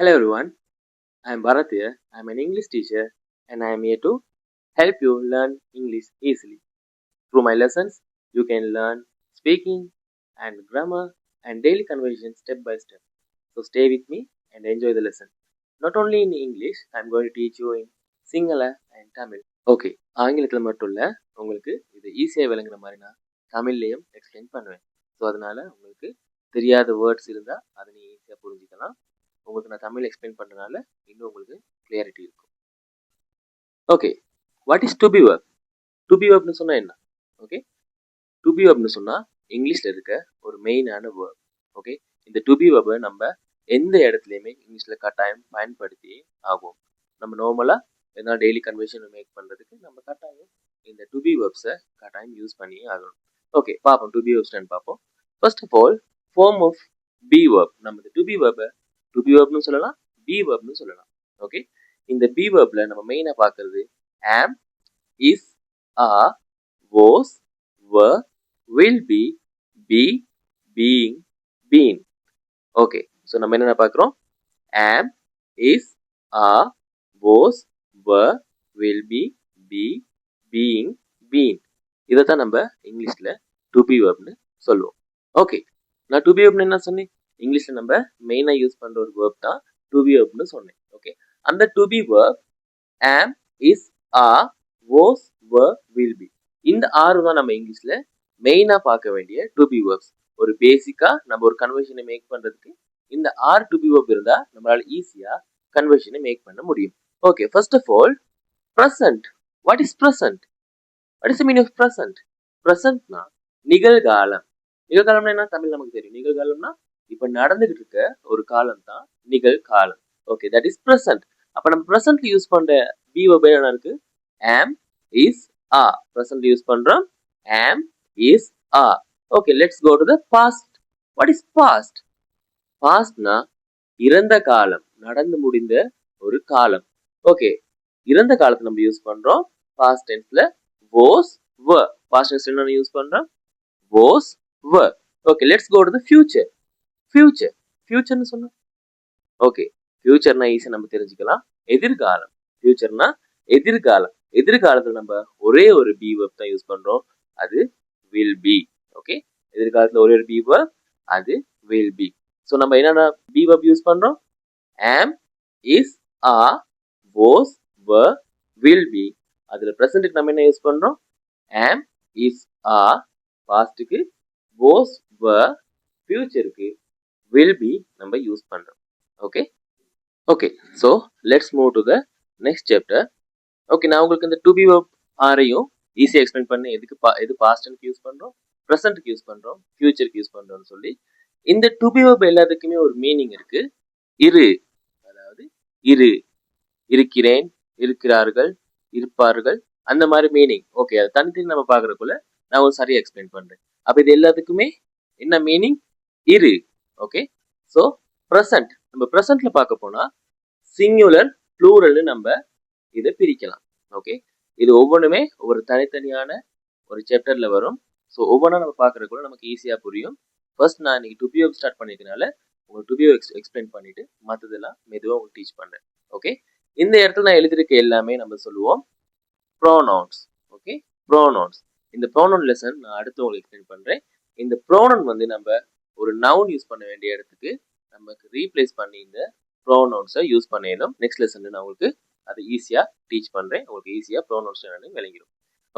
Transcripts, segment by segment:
Hello everyone, I am Bharat here. I am an English teacher and I am here to help you learn English easily. Through my lessons, you can learn speaking and grammar and daily conversation step by step. So stay with me and enjoy the lesson. Not only in English, I am going to teach you in Sinhala and Tamil. Okay, ஆங்கிலத்தில் மட்டும் இல்லை உங்களுக்கு இது ஈஸியாக விளங்குற மாதிரி நான் தமிழ்லையும் எக்ஸ்பிளைன் பண்ணுவேன். ஸோ அதனால உங்களுக்கு தெரியாத வேர்ட்ஸ் இருந்தால் அதை நீங்கள் ஈஸியாக புரிஞ்சுக்கலாம். உங்களுக்கு நான் தமிழ் எக்ஸ்பிளைன் பண்ணுறதுனால இன்னும் உங்களுக்கு கிளியாரிட்டி இருக்கும். Okay, what is to be verb? To be வெர்ப்னு சொன்னால் என்ன? ஓகே, டு பி வெர்ப்னு சொன்னால் இங்கிலீஷில் இருக்க ஒரு மெயினான வேர்ப். ஓகே, இந்த டு பி வெர்பை நம்ம எந்த இடத்துலையுமே இங்கிலீஷில் கட்டாயம் பயன்படுத்தி ஆகும். நம்ம நார்மலாக எதனா டெய்லி கன்வர்சேஷன் மேக் பண்ணுறதுக்கு நம்ம கட்டாயம் இந்த டு பி வெர்ப்ஸை கட்டாயம் யூஸ் பண்ணி ஆகணும். ஓகே, பார்ப்போம் டு பி வெர்ப்ஸ் பார்ப்போம். First of all, form of be verb. நம்ம இந்த டு பி வெர்பை டு பி வெர்ப்னு சொல்லலாம், பி வெர்ப்னு சொல்லலாம். ஓகே, இந்த பி வெர்ப்ல நம்ம மெயினா பார்க்கிறது am, is, are, was, were, will be, being, been. Okay, so நம்ம என்னென்ன பார்க்குறோம்? am, is, are, was, were, will be, being, been. இதை தான் நம்ம இங்கிலீஷில் டு பி வெர்ப்னு சொல்லுவோம். ஓகே, நான் டு பி வெர்ப்னு என்ன சொன்னேன்? இங்கிலீஷில் நம்ம மெயினாக யூஸ் பண்ணுற ஒரு வேர்ப் தான் டு பி வெர்ப்னு சொன்னேன். ஓகே, அந்த to be verb am, is, are, was, were, will be. இந்த ஆறு தான் நம்ம இங்கிலீஷில் மெயினாக பார்க்க வேண்டிய டு பி வெர்ப்ஸ். ஒரு பேசிக்காக நம்ம ஒரு கன்வர்ஷனை மேக் பண்ணுறதுக்கு இந்த ஆறு டு பி வெர்ப் இருந்தால் நம்மளால ஈஸியாக கன்வர்ஷனை மேக் பண்ண முடியும். Okay, first of all, present. What is present? What is the meaning of present? ப்ரெசன்ட்னா நிகழ்காலம். நிகழ்காலம்னா என்ன? தமிழ் நமக்கு தெரியும். நிகழ்காலம்னா இப்ப நடந்துகிட்டு இருக்க ஒரு காலம் தான் நிகழ்காலம். Okay, that is present. அப்ப நம்ம ப்ரெசன்ட்ல யூஸ் பண்ற பி வெர்ப் என்ன இருக்கு? am, is, are. Present use பண்றோம் am, is, are. Okay, let's go to the past. What is past? பாஸ்ட்னா இறந்த காலம், நடந்து முடிந்த ஒரு காலம். ஓகே, இறந்த காலத்தை நம்ம யூஸ் பண்றோம் பாஸ்ட் டென்ஸ்ல was, were. பாஸ்ட் டென்ஸ்ல என்ன யூஸ் பண்றோம்? was, were. Okay, let's go to the future. Future, ஃபியூச்சர்னு சொன்னா ஓகே, ஃபியூச்சர்னா ஈஸியா நம்ம தெரிஞ்சுக்கலாம். எதிர்காலம். ஃபியூச்சர்னா எதிர்காலம். எதிர்காலத்துல நம்ம ஒரே ஒரு பி வெர்ப் தான் யூஸ் பண்றோம், அது will be. ஓகே, எதிர்காலத்துல ஒரே ஒரு பி வெர்ப், அது will be. ஸோ நம்ம என்னென்ன பி வெர்ப் யூஸ் பண்றோம்? am, is, are, was, were, will be. அதுல ப்ரெசென்ட்க்கு நம்ம என்ன யூஸ் பண்றோம்? am, is, are. பாஸ்டுக்கு was, were. ஃபியூச்சருக்கு will be நம்ம யூஸ் பண்றோம். Okay okay, so let's move to the next chapter. Okay, நான் உங்களுக்கு இந்த டு பி வெர்ப் ஆரையும் ஈஸியாக எக்ஸ்பிளைன் பண்ணேன். எது பாஸ்ட்க்கு யூஸ் பண்றோம், ப்ரெசென்ட்க்கு யூஸ் பண்றோம், ஃபியூச்சருக்கு யூஸ் பண்றோம்னு சொல்லி. இந்த டு பி வெர்ப் எல்லாத்துக்குமே ஒரு மீனிங் இருக்கு. இரு, அதாவது இரு, இருக்கிறேன், இருக்கிறார்கள், இருப்பார்கள், அந்த மாதிரி மீனிங். ஓகே, அது தனித்தனி நம்ம பார்க்கறதுக்குள்ள நான் ஒரு சரியா எக்ஸ்பிளைன் பண்றேன். அப்ப இது எல்லாத்துக்குமே என்ன மீனிங்? இரு. ஓகே, ஸோ ப்ரெசன்ட், நம்ம ப்ரெசன்ட்ல பார்க்க போனா சிங்குலர், ப்ளூரல்னு நம்ம இதை பிரிக்கலாம். ஓகே, இது ஒவ்வொன்றுமே ஒவ்வொரு தனித்தனியான ஒரு சாப்டர்ல வரும். ஸோ ஒவ்வொன்றா நம்ம பார்க்கறதுக்குள்ள நமக்கு ஈஸியா புரியும். ஃபர்ஸ்ட் நான் இன்னைக்கு டு பி வெர்ப் ஸ்டார்ட் பண்ணிக்கிறதுனால உங்களுக்கு டு பி வெர்ப் எக்ஸ்பிளைன் பண்ணிட்டு மற்றதெல்லாம் மெதுவாக உங்களுக்கு டீச் பண்றேன். ஓகே, இந்த இடத்துல நான் எழுதியிருக்க எல்லாமே நம்ம சொல்லுவோம் ப்ரோனவுன்ஸ். Okay, pronouns. இந்த ப்ரோனவுன் லெசன் நான் அடுத்து உங்களுக்கு எக்ஸ்பிளைன் பண்றேன். இந்த ப்ரோனவுன் வந்து நம்ம ஒரு நவுன் யூஸ் பண்ண வேண்டிய இடத்துக்கு நமக்கு ரீப்ளேஸ் பண்ணி இந்த ப்ரோனவுன்ஸை யூஸ் பண்ணிடணும். நெக்ஸ்ட் லெசன்ல நான் உங்களுக்கு அதை ஈஸியாக டீச் பண்ணுறேன். உங்களுக்கு ஈஸியாக ப்ரோனவுன்ஸ் என்னன்னு விளங்கிடும்.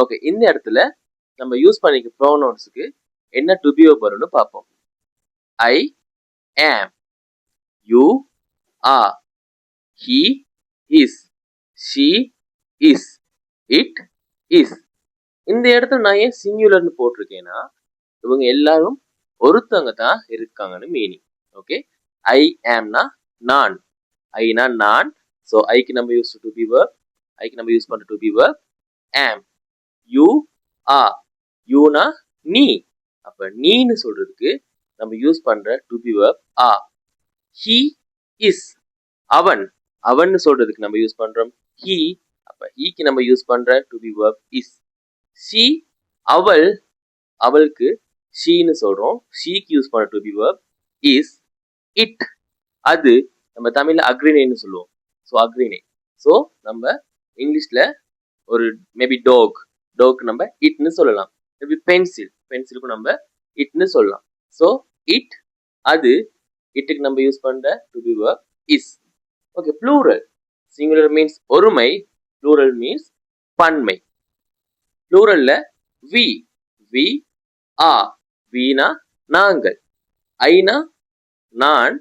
ஓகே, இந்த இடத்துல நம்ம யூஸ் பண்ணிக்க ப்ரோனவுன்ஸுக்கு என்ன டு பி வெர்ப் வரும்னு பார்ப்போம். ஐ, am, you, are, he, is, she, is, it, is. இந்த இடத்துல நான் ஏன் சிங்குலர்னு போட்டிருக்கேன்னா இவங்க எல்லாரும் ஒருத்தவங்க தான் இருக்காங்கன்னு மீனிங். ஓகே, ஐ ஆம்னா நான், ஐனா நான். ஸோ ஐக்கு நம்ம யூஸ் டு பி வெர்ப், ஐக்கு நம்ம யூஸ் பண்ற to be verb am. You, are, யூனா நீ. அப்ப நீன்னு சொல்றதுக்கு நம்ம யூஸ் பண்ற to be verb are. He, is, அவன், அவன்னு சொல்றதுக்கு நம்ம யூஸ் பண்றோம் ஹி. அப்ப ஹீக்கு நம்ம யூஸ் பண்ற to be verb is. She, அவள், அவளுக்கு ஷீன்னு சொல்றோம். ஷீக்கு யூஸ் பண்ண to be verb is. It, அது, நம்ம தமிழ்ல அக்ரிணைன்னு சொல்லுவோம். ஸோ அக்ரிணை. ஸோ நம்ம இங்கிலீஷ்ல ஒரு மேபி டாக் நம்ம இட்னு சொல்லலாம். மேபி பென்சிலுக்கும் நம்ம இட்னு சொல்லலாம். ஸோ இட், அது, இட்டுக்கு நம்ம யூஸ் பண்ற to be verb is. Okay, plural. Singular means ஒருமை, ப்ளூரல் மீன்ஸ் பன்மை. ப்ளூரல்ல வி, வி ஆ, வீனா நாங்கள், ஐனா நான்,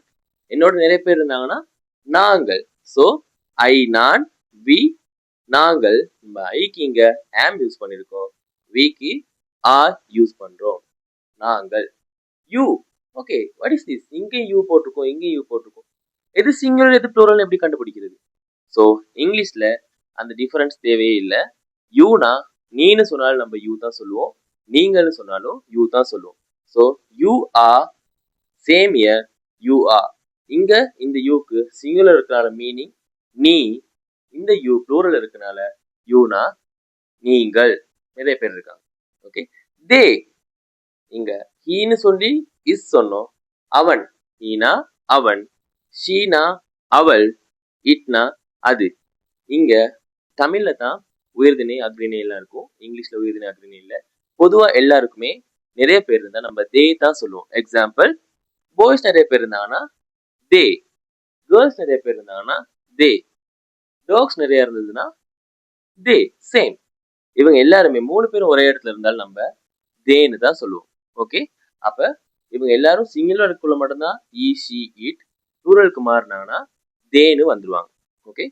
என்னோட நிறைய பேர் இருந்தாங்கன்னா நாங்கள். ஸோ ஐ நான், வி நாங்கள். நம்ம ஐக்கு இங்க ஆம் யூஸ் பண்ணிருக்கோம், விக்கு ஆர் யூஸ் பண்றோம், நாங்கள். You. Okay, what is this? இங்கே யூ போட்டிருக்கோம், இங்கே யூ போட்டிருக்கோம். எது சிங்குலர் எது ப்ளூரல் எப்படி கண்டுபிடிக்கிறது? ஸோ இங்கிலீஷ்ல அந்த டிஃபரன்ஸ் தேவையே இல்லை. யூனா நீன்னு சொன்னாலும் நம்ம யூ தான் சொல்லுவோம், நீங்கன்னு சொன்னாலும் யூ தான் சொல்லுவோம். So you are, same year, you are. இங்க இந்த யூக்கு சிங்குலர் இருக்கிறனால மீனிங் நீ, இந்த யூ ப்ளூரல் இருக்கனால யூனா நீங்கள். நிறைய பேர் இருக்காங்க. ஓகே, தே. இங்க ஹீன்னு சொல்லி இஸ் சொன்னோம். அவன், ஹீனா அவன், ஷீனா அவள், இட்னா அது. இங்க தமிழ்ல தான் உயர்திணை அக்ரிணை எல்லாம் இருக்கும், இங்கிலீஷ்ல உயர்திணை அக்ரிணை இல்ல. பொதுவா எல்லாருக்குமே நிறைய பேர் இருந்தா நம்ம தே தான் சொல்லுவோம். எக்ஸாம்பிள், பாய்ஸ் நிறைய பேர் இருந்தாங்கன்னா தே, கேர்ள்ஸ் நிறைய பேர் இருந்தாங்கன்னா தே, டாக்ஸ் நிறைய இருந்ததுன்னா தே. சேம். இவங்க எல்லாருமே 3 பேரும் ஒரே இடத்துல இருந்தாலும் நம்ம தேன்னு தான் சொல்லுவோம். ஓகே, அப்ப இவங்க எல்லாரும் சிங்குலருக்குள்ள மட்டும்தான் ஈ, ஷி, இட். ப்ளூரலுக்கு மாறினாங்கன்னா தேன்னு வந்துருவாங்க. ஓகே,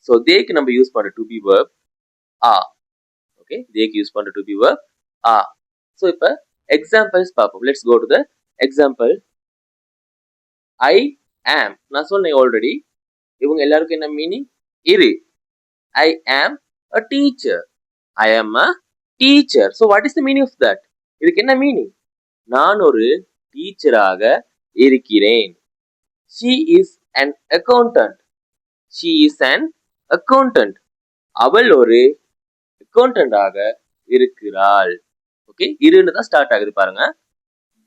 ஸோ தேக்கு நம்ம யூஸ் பண்ற டு பி வெர்ப் ஆ. ஓகே, தேக்கு யூஸ் பண்ற டு பி வெர்ப் ஆ. ஸோ இப்போ எக்ஸாம்பிள்ஸ் பார்ப்போம். Let's go to the example. I am, நான் சொன்னேன் ஆல்ரெடி. இவங்க எல்லாருக்கும் என்ன மீனிங்? இரு. ஐ am a teacher, I am a teacher. So what is the meaning of that? இதுக்கு என்ன மீனிங்? நான் ஒரு டீச்சராக இருக்கிறேன். She is an accountant, she is an accountant. அவள் ஒரு அக்கௌண்டன்டாக இருக்கிறாள். ஓகே, இருன்னு தான் ஸ்டார்ட் ஆகுது பாருங்க.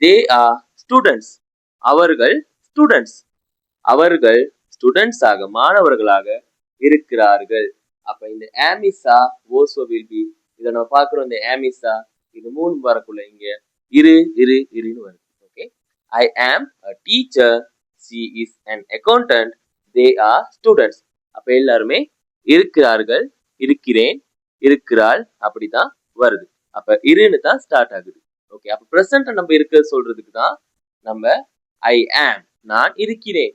தே ஆர் ஸ்டூடெண்ட்ஸ், அவர்கள் ஸ்டூடெண்ட்ஸ், அவர்கள் ஸ்டூடெண்ட்ஸ் ஆக மாணவர்களாக இருக்கிறார்கள். அப்ப இந்த ஆமிசா ஓசோ வில் பி, இதை நம்ம பார்க்கிறோம். இந்த ஆமிசா இது 3 வரக்குள்ள இங்க இரு இரு இருன்னு வருது. Okay, I am a teacher, she is an accountant, they are students. அப்ப எல்லாருமே இருக்கிறார்கள், இருக்கிறேன், இருக்கிறாள் அப்படிதான் வருது. அப்ப இருன்னு தான் ஸ்டார்ட் ஆகுது. ஓகே, அப்ப பிரசன்ட் நம்ம இருக்க சொல்றதுக்கு தான் நம்ம ஐ ஆம், நான் இருக்கிறேன்,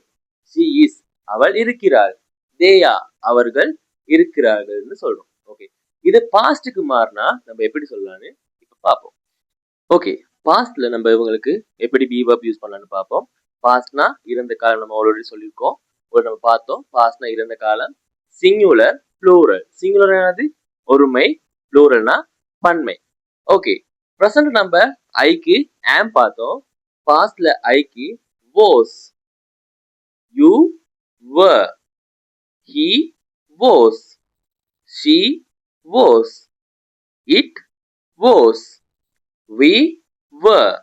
she is, அவள் இருக்கிறாள், they are, அவர்கள் இருக்கிறார்கள்னு சொல்றோம். ஓகே, இது பாஸ்டுக்கு மாறினா நம்ம எப்படி சொல்லலாம்னு இப்ப பார்ப்போம். ஓகே, பாஸ்ட்ல நம்ம இவங்களுக்கு எப்படி பி வெர்ப் யூஸ் பண்ணலாம்னு பார்ப்போம். பாஸ்ட்னா இறந்த காலம் நம்ம ஆல்ரெடி சொல்லியிருக்கோம், ஒரு நம்ம பார்த்தோம். பாஸ்ட்னா இறந்த காலம், சிங்குலர், ப்ளூரல். சிங்குலர் என்னது? ஒருமை, ப்ளூரல்னா பன்மை. ஓகே, பிரசன்ட் நம்ம ஐக்கு ஆம் பார்த்தோம், பாஸ்ட்ல ஐக்கு was, you were, he was, she was, it was, we were,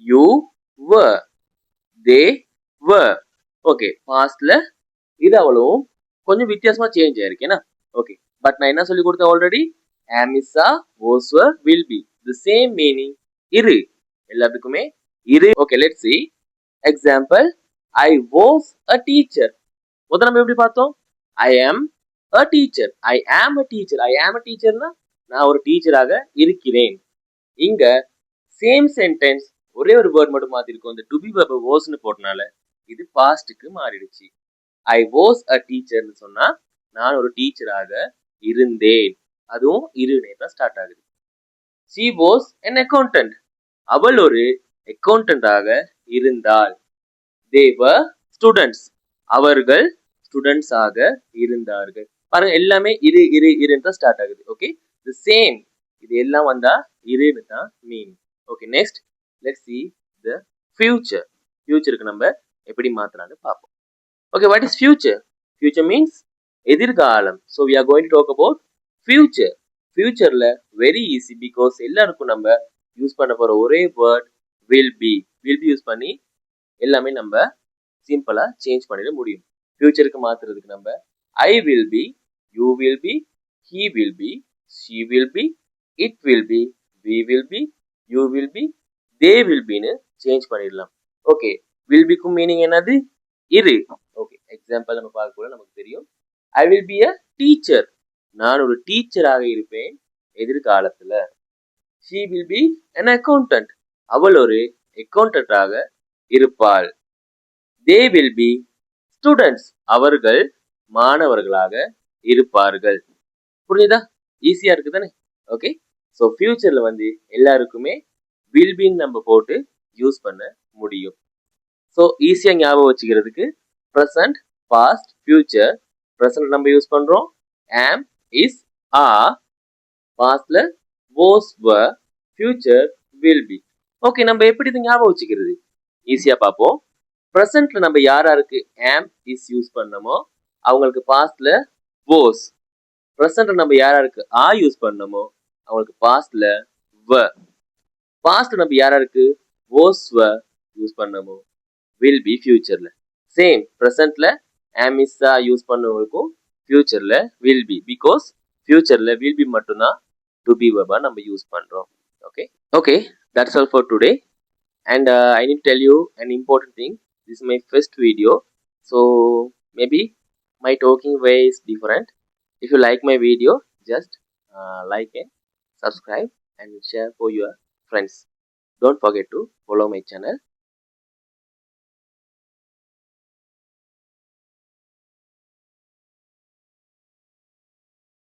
you were, they were. Okay, பாஸ்ட்ல இது அவ்வளவும் கொஞ்சம் வித்தியாசமா சேஞ்ச் ஆயிருக்கேனா? ஓகே, பட் நான் என்ன சொல்லி கொடுத்தேன் already? am, is, are, was, were, will be. The same meaning இரு, எல்லாத்துக்குமே இரு. Okay, let's see example. I was a teacher. முதல்ல நம்ம எப்படி பார்த்தோம்? I am a teacher, I am a teacher, I am a teacherனா நான் ஒரு டீச்சராக இருக்கிறேன். இங்க சேம் சென்டென்ஸ், ஒரே ஒரு வேர்ட் மட்டும் மாத்திருக்கோம். இந்த டு பி வெர்ப் வாஸ்னு போட்டனால இது பாஸ்டுக்கு மாறிடுச்சு. I was a teacher னு சொன்னா நான் ஒரு டீச்சராக இருந்தேன், அதுவும் இருனே தான் ஸ்டார்ட் ஆகுது. She was an accountant, அவள் ஒரு அக்கௌண்டன்டாக இருந்தாள். They were students, அவர்கள் ஸ்டூடெண்ட்ஸ் ஆக இருந்தார்கள். பாருங்க, எல்லாமே இரு இரு இருன்னு தான் ஸ்டார்ட் ஆகுது. ஓகே, தி சேம், இது எல்லாம் வந்தா இருன்னு தான் mean. Okay, next let's see the future. ஃபியூச்சருக்கு நம்ம எப்படி மாத்தலாம்னு பார்ப்போம். Okay, what is future? Future means எதிர்காலம். So we are going to talk about future. ஃபியூச்சர்ல வெரி ஈஸி, பிகாஸ் எல்லாருக்கும் நம்ம யூஸ் பண்ண போற ஒரே word will be. will be use பண்ணி எல்லாமே நம்ம சிம்பிளா சேஞ்ச் பண்ணிட முடியும். ஃபியூச்சருக்கு மாத்துறதுக்கு நம்ம I will be, you will be, he will be, she will be, it will be, we will be, you will be, they will be னு change பண்ணிடலாம். ஓகே, will beக்கு மீனிங் என்னது? இரு. ஓகே, எக்ஸாம்பிள் நம்ம பார்க்கக்குள்ள நமக்கு தெரியும். I will be a teacher, நான் ஒரு டீச்சராக இருப்பேன் எதிர்காலத்துல. she will be an accountant, அவள் ஒரு அக்கவுண்டன்டாக இருப்பாள். they will be students, அவர்கள் மாணவர்களாக இருப்பார்கள். புரியுதா? ஈஸியா இருக்கு தானே? ஓகே, ஸோ ஃபியூச்சர்ல எல்லாருக்குமே வில் பி நம்ம போட்டு யூஸ் பண்ண முடியும். ஸோ ஈஸியா ஞாபகம் வச்சுக்கிறதுக்கு ப்ரெசன்ட், பாஸ்ட், ஃபியூச்சர். ப்ரெசன்ட் நம்ம யூஸ் பண்றோம் am, is, are. பாஸ்ட்ல was, were. Future will be. Okay, நம்ம எப்படி இது ஞாபகம் வச்சுக்கிறது? ஈஸியா பார்ப்போம். ப்ரெசன்ட்ல நம்ம யாராருக்கு am, is யூஸ் பண்ணமோ அவங்களுக்கு பாஸ்ட்ல was. ப்ரெசன்ட்ல நம்ம யாராருக்கு are யூஸ் பண்ணமோ அவங்களுக்கு பாஸ்ட்ல were. பாஸ்ட்ல நம்ம யாராருக்கு was, were யூஸ் பண்ணமோ will be ஃபியூச்சர்ல. சேம் ப்ரெசன்ட்ல am, is, are யூஸ் பண்ணவங்களுக்கும் ஃபியூச்சர்ல will be, பிகாஸ் ஃபியூச்சர்ல will be மட்டும்தான் to be verb நம்ம யூஸ் பண்றோம். Okay okay, that's all for today. And I need to tell you an important thing. This is my first video, so maybe my talking way is different. If you like my video, just like and subscribe and share for your friends. Don't forget to follow my channel.